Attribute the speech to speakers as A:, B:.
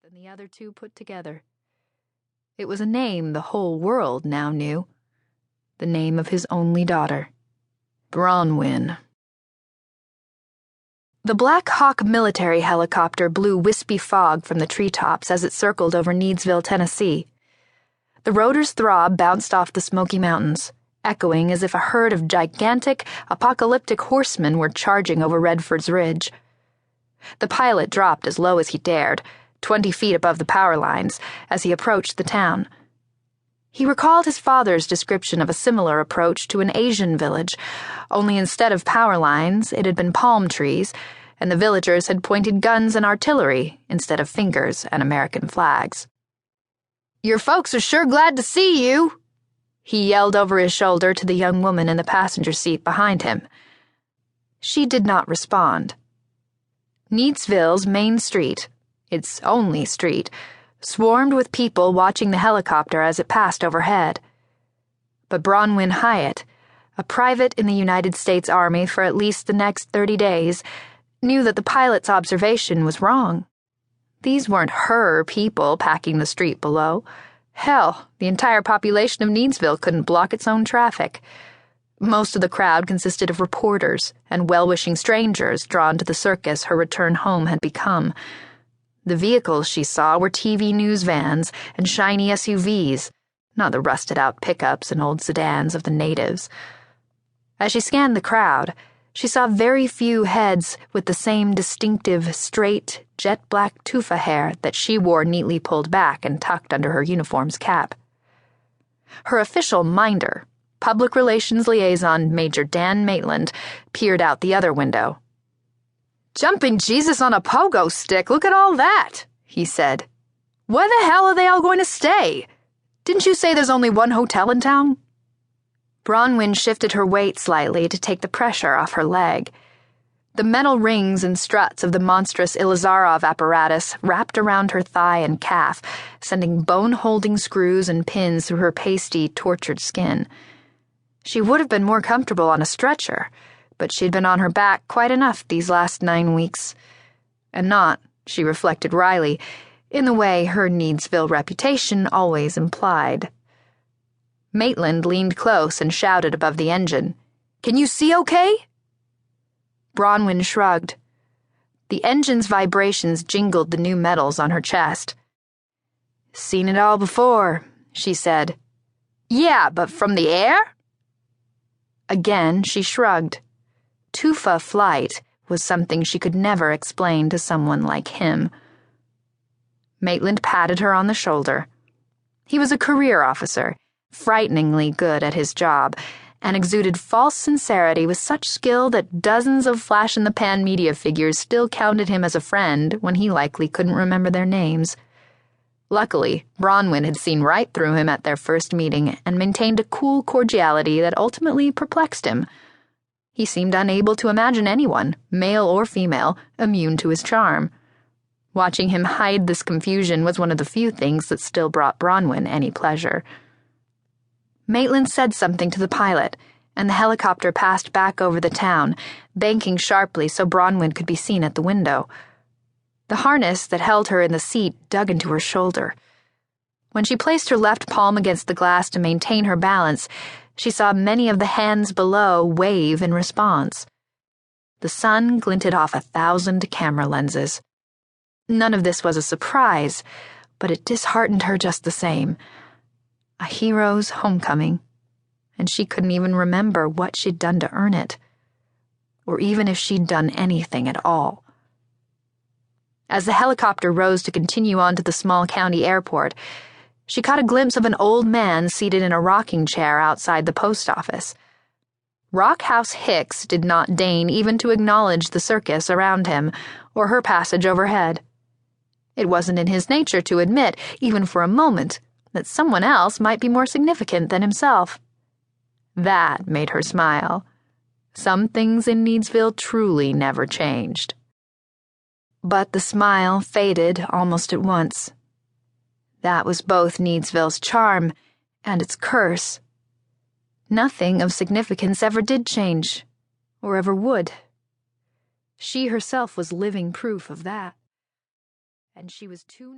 A: than the other two put together. It was a name the whole world now knew. The name of his only daughter. Bronwyn. The Black Hawk military helicopter blew wispy fog from the treetops as it circled over Needsville, Tennessee. The rotor's throb bounced off the Smoky Mountains, echoing as if a herd of gigantic, apocalyptic horsemen were charging over Redford's Ridge. The pilot dropped as low as he dared, 20 feet above the power lines, as he approached the town. He recalled his father's description of a similar approach to an Asian village, only instead of power lines, it had been palm trees, and the villagers had pointed guns and artillery instead of fingers and American flags. "Your folks are sure glad to see you," he yelled over his shoulder to the young woman in the passenger seat behind him. She did not respond. Needsville's main street, its only street, swarmed with people watching the helicopter as it passed overhead. But Bronwyn Hyatt, a private in the United States Army for at least the next 30 days, knew that the pilot's observation was wrong. These weren't her people packing the street below. Hell, the entire population of Needsville couldn't block its own traffic. Most of the crowd consisted of reporters and well-wishing strangers drawn to the circus her return home had become. The vehicles she saw were TV news vans and shiny SUVs, not the rusted-out pickups and old sedans of the natives. As she scanned the crowd, she saw very few heads with the same distinctive, straight, jet-black Tufa hair that she wore neatly pulled back and tucked under her uniform's cap. Her official minder, Public Relations Liaison Major Dan Maitland, peered out the other window. "Jumping Jesus on a pogo stick, look at all that," he said. "Where the hell are they all going to stay? Didn't you say there's only one hotel in town?" Bronwyn shifted her weight slightly to take the pressure off her leg. The metal rings and struts of the monstrous Ilizarov apparatus wrapped around her thigh and calf, sending bone-holding screws and pins through her pasty, tortured skin. She would have been more comfortable on a stretcher, but she'd been on her back quite enough these last 9 weeks. And not, she reflected wryly, in the way her Needsville reputation always implied. Maitland leaned close and shouted above the engine, "Can you see okay?" Bronwyn shrugged. The engine's vibrations jingled the new metals on her chest. "Seen it all before," she said. "Yeah, but from the air?" Again, she shrugged. Tufa flight was something she could never explain to someone like him. Maitland patted her on the shoulder. He was a career officer, frighteningly good at his job, and exuded false sincerity with such skill that dozens of flash-in-the-pan media figures still counted him as a friend when he likely couldn't remember their names. Luckily, Bronwyn had seen right through him at their first meeting and maintained a cool cordiality that ultimately perplexed him. He seemed unable to imagine anyone, male or female, immune to his charm. Watching him hide this confusion was one of the few things that still brought Bronwyn any pleasure. Maitland said something to the pilot, and the helicopter passed back over the town, banking sharply so Bronwyn could be seen at the window. The harness that held her in the seat dug into her shoulder. When she placed her left palm against the glass to maintain her balance, she saw many of the hands below wave in response. The sun glinted off 1,000 camera lenses. None of this was a surprise, but it disheartened her just the same. A hero's homecoming, and she couldn't even remember what she'd done to earn it, or even if she'd done anything at all. As the helicopter rose to continue on to the small county airport, she caught a glimpse of an old man seated in a rocking chair outside the post office. Rockhouse Hicks did not deign even to acknowledge the circus around him or her passage overhead. It wasn't in his nature to admit, even for a moment, that someone else might be more significant than himself. That made her smile. Some things in Needsville truly never changed. But the smile faded almost at once. That was both Needsville's charm and its curse. Nothing of significance ever did change, or ever would. She herself was living proof of that. And she was too